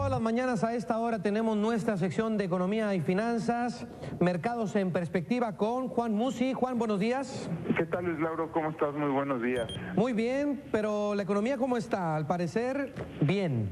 Todas las mañanas a esta hora tenemos nuestra sección de Economía y Finanzas, Mercados en Perspectiva con Juan Musi. Juan, buenos días. ¿Qué tal, Luis Lauro? ¿Cómo estás? Muy buenos días. Muy bien, pero ¿la economía cómo está? Al parecer, bien.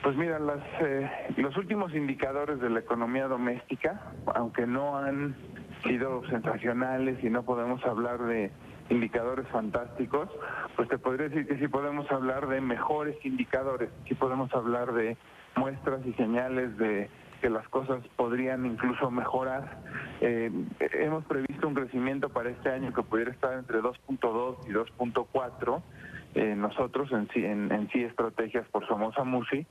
Pues mira, los últimos indicadores de la economía doméstica, aunque no han sido sensacionales y no podemos hablar de indicadores fantásticos, pues te podría decir que sí podemos hablar de mejores indicadores, sí podemos hablar de muestras y señales de que las cosas podrían incluso mejorar. Hemos previsto un crecimiento para este año que pudiera estar entre 2.2 y 2.4, nosotros en sí estrategias por Somoza Musi,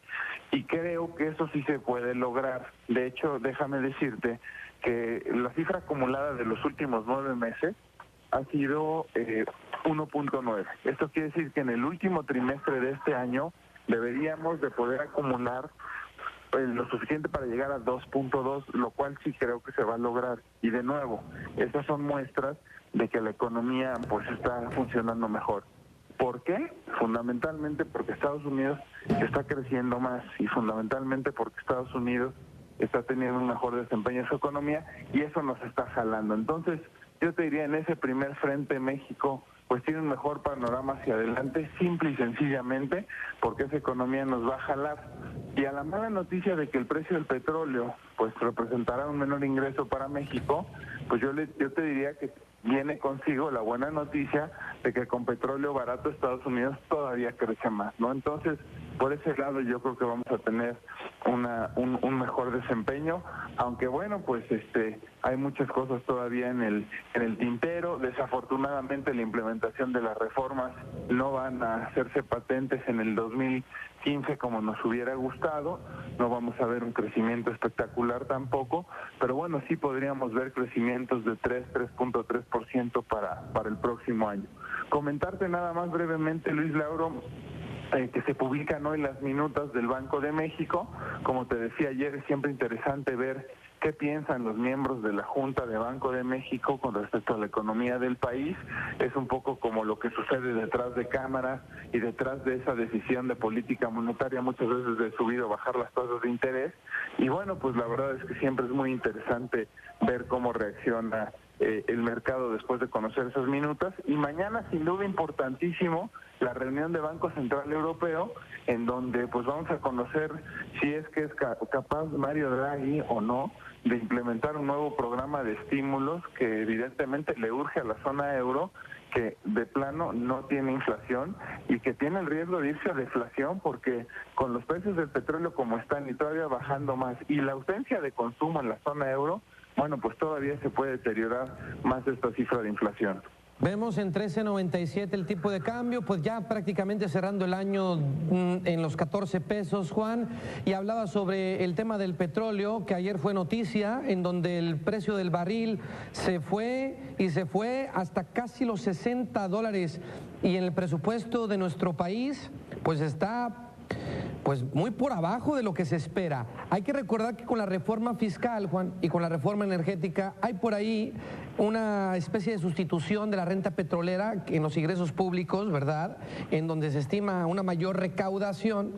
y creo que eso sí se puede lograr. De hecho, déjame decirte que la cifra acumulada de los últimos 9 meses ha sido 1.9. Esto quiere decir que en el último trimestre de este año deberíamos de poder acumular lo suficiente para llegar a 2.2, lo cual sí creo que se va a lograr. Y de nuevo, estas son muestras de que la economía pues está funcionando mejor. ¿Por qué? Fundamentalmente porque Estados Unidos está creciendo más y fundamentalmente porque Estados Unidos está teniendo un mejor desempeño en su economía y eso nos está jalando. Entonces, yo te diría, en ese primer frente México pues tiene un mejor panorama hacia adelante, simple y sencillamente porque esa economía nos va a jalar. Y a la mala noticia de que el precio del petróleo pues representará un menor ingreso para México, pues yo te diría que viene consigo la buena noticia de que con petróleo barato Estados Unidos todavía crece más, ¿no? Entonces, por ese lado yo creo que vamos a tener un mejor desempeño, aunque bueno, pues hay muchas cosas todavía en el tintero. Desafortunadamente la implementación de las reformas no van a hacerse patentes en el 2015 como nos hubiera gustado, no vamos a ver un crecimiento espectacular tampoco, pero bueno, sí podríamos ver crecimientos de 3.3% para el próximo año. Comentarte nada más brevemente, Luis Lauro, que se publican hoy las minutas del Banco de México. Como te decía ayer, es siempre interesante ver qué piensan los miembros de la Junta de Banco de México con respecto a la economía del país. Es un poco como lo que sucede detrás de cámaras y detrás de esa decisión de política monetaria, muchas veces de subir o bajar las tasas de interés. Y bueno, pues la verdad es que siempre es muy interesante ver cómo reacciona el mercado después de conocer esas minutas. Y mañana, sin duda importantísimo, la reunión de Banco Central Europeo, en donde pues vamos a conocer si es que es capaz Mario Draghi o no de implementar un nuevo programa de estímulos que evidentemente le urge a la zona euro, que de plano no tiene inflación y que tiene el riesgo de irse a deflación, porque con los precios del petróleo como están y todavía bajando más y la ausencia de consumo en la zona euro, bueno, pues todavía se puede deteriorar más esta cifra de inflación. Vemos en 13.97 el tipo de cambio, pues ya prácticamente cerrando el año en los 14 pesos, Juan, y hablaba sobre el tema del petróleo, que ayer fue noticia, en donde el precio del barril se fue hasta casi los $60, y en el presupuesto de nuestro país, pues está pues muy por abajo de lo que se espera. Hay que recordar que con la reforma fiscal, Juan, y con la reforma energética, hay por ahí una especie de sustitución de la renta petrolera en los ingresos públicos, ¿verdad?, en donde se estima una mayor recaudación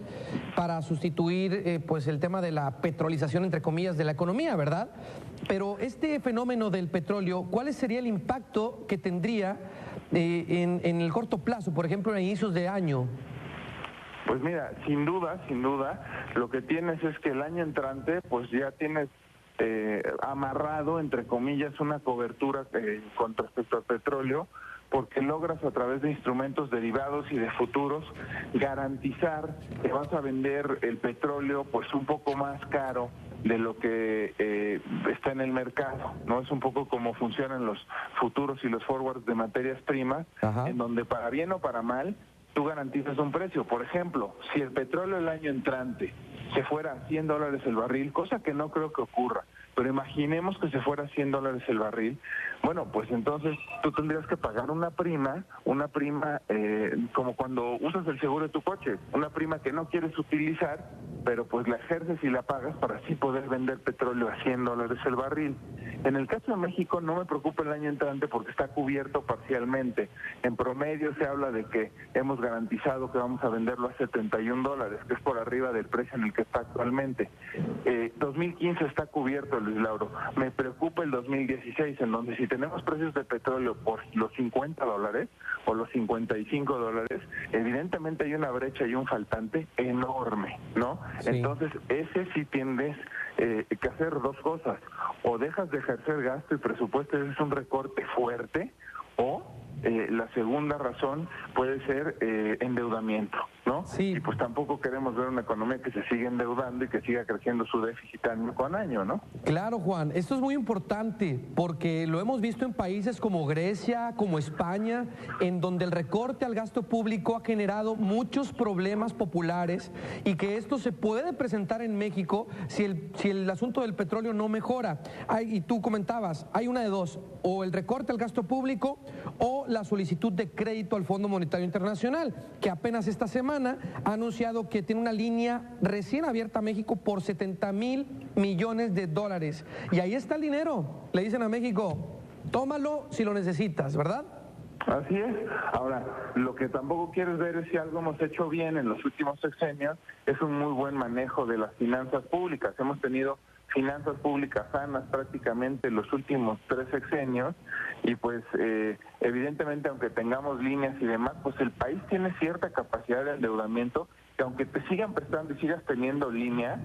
para sustituir pues el tema de la petrolización, entre comillas, de la economía, ¿verdad? Pero este fenómeno del petróleo, ¿cuál sería el impacto que tendría en el corto plazo, por ejemplo, a inicios de año? Pues mira, sin duda, lo que tienes es que el año entrante, pues ya tienes amarrado, entre comillas, una cobertura con respecto al petróleo, porque logras a través de instrumentos derivados y de futuros garantizar que vas a vender el petróleo pues un poco más caro de lo que está en el mercado, ¿no? Es un poco como funcionan los futuros y los forwards de materias primas, en donde para bien o para mal tú garantizas un precio. Por ejemplo, si el petróleo el año entrante se fuera a $100 el barril, cosa que no creo que ocurra, pero imaginemos que se fuera a $100 el barril, bueno, pues entonces tú tendrías que pagar una prima como cuando usas el seguro de tu coche, una prima que no quieres utilizar pero pues la ejerces y la pagas para así poder vender petróleo a $100 el barril. En el caso de México no me preocupa el año entrante porque está cubierto parcialmente. En promedio se habla de que hemos garantizado que vamos a venderlo a $71, que es por arriba del precio en el que está actualmente. 2015 está cubierto, Luis Lauro. Me preocupa el 2016, en donde si tenemos precios de petróleo por los $50 o los $55, evidentemente hay una brecha y un faltante enorme, ¿no? Sí. Entonces, ese sí tienes que hacer dos cosas. O dejas de ejercer gasto y presupuesto, ese es un recorte fuerte, o la segunda razón puede ser endeudamiento, ¿no? Sí. Y pues tampoco queremos ver una economía que se siga endeudando y que siga creciendo su déficit año con año, ¿no? Claro, Juan, esto es muy importante porque lo hemos visto en países como Grecia, como España, en donde el recorte al gasto público ha generado muchos problemas populares y que esto se puede presentar en México si el asunto del petróleo no mejora. Y tú comentabas, hay una de dos, o el recorte al gasto público o la solicitud de crédito al Fondo Monetario Internacional, que apenas esta semana ha anunciado que tiene una línea recién abierta a México por $70,000 millones. Y ahí está el dinero. Le dicen a México, tómalo si lo necesitas, ¿verdad? Así es. Ahora, lo que tampoco quieres ver es si algo hemos hecho bien en los últimos sexenios, es un muy buen manejo de las finanzas públicas. Hemos tenido finanzas públicas sanas prácticamente los últimos 3 sexenios y pues evidentemente aunque tengamos líneas y demás, pues el país tiene cierta capacidad de endeudamiento que aunque te sigan prestando y sigas teniendo línea,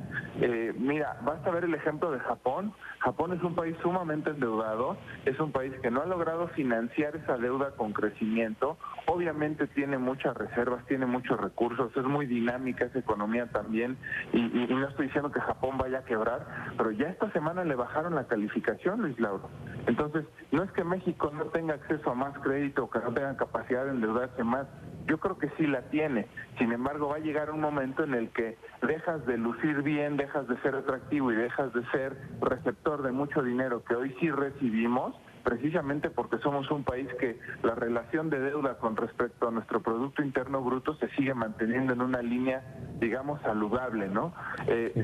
mira, basta ver el ejemplo de Japón. Japón es un país sumamente endeudado, es un país que no ha logrado financiar esa deuda con crecimiento, obviamente tiene muchas reservas, tiene muchos recursos, es muy dinámica esa economía también, y no estoy diciendo que Japón vaya a quebrar, pero ya esta semana le bajaron la calificación, Luis Lauro. Entonces, no es que México no tenga acceso a más crédito o que no tenga capacidad de endeudarse más, yo creo que sí la tiene. Sin embargo, va a llegar un momento en el que dejas de lucir bien, dejas de ser atractivo y dejas de ser receptor de mucho dinero que hoy sí recibimos, precisamente porque somos un país que la relación de deuda con respecto a nuestro Producto Interno Bruto se sigue manteniendo en una línea, digamos, saludable, ¿no?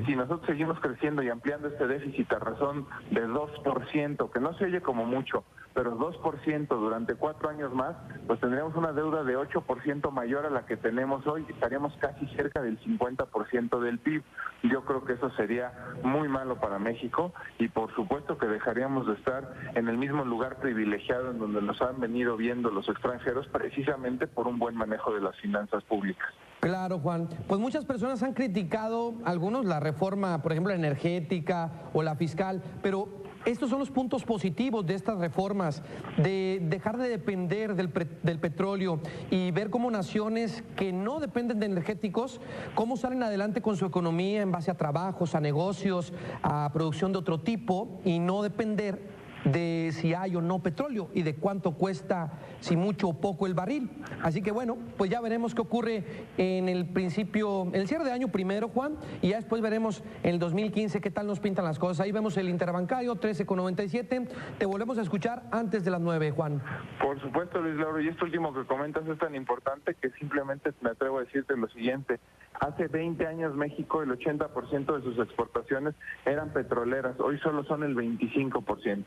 Si nosotros seguimos creciendo y ampliando este déficit a razón de 2%, que no se oye como mucho, pero 2% durante 4 años más, pues tendríamos una deuda de 8% mayor a la que tenemos hoy, estaríamos casi cerca del 50% del PIB. Yo creo que eso sería muy malo para México y por supuesto que dejaríamos de estar en el mismo lugar privilegiado en donde nos han venido viendo los extranjeros precisamente por un buen manejo de las finanzas públicas. Claro, Juan. Pues muchas personas han criticado, algunos la reforma, por ejemplo, energética o la fiscal, pero estos son los puntos positivos de estas reformas, de dejar de depender del petróleo y ver cómo naciones que no dependen de energéticos, cómo salen adelante con su economía en base a trabajos, a negocios, a producción de otro tipo y no depender de si hay o no petróleo y de cuánto cuesta, si mucho o poco el barril. Así que bueno, pues ya veremos qué ocurre en el principio, en el cierre de año primero, Juan, y ya después veremos en el 2015 qué tal nos pintan las cosas. Ahí vemos el interbancario, 13,97. Te volvemos a escuchar antes de las 9, Juan. Por supuesto, Luis Lauro, y esto último que comentas es tan importante que simplemente me atrevo a decirte lo siguiente. Hace 20 años México, el 80% de sus exportaciones eran petroleras, hoy solo son el 25%.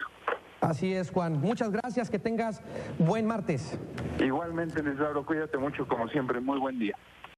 Así es, Juan. Muchas gracias, que tengas buen martes. Igualmente, Luis Lauro, cuídate mucho como siempre, muy buen día.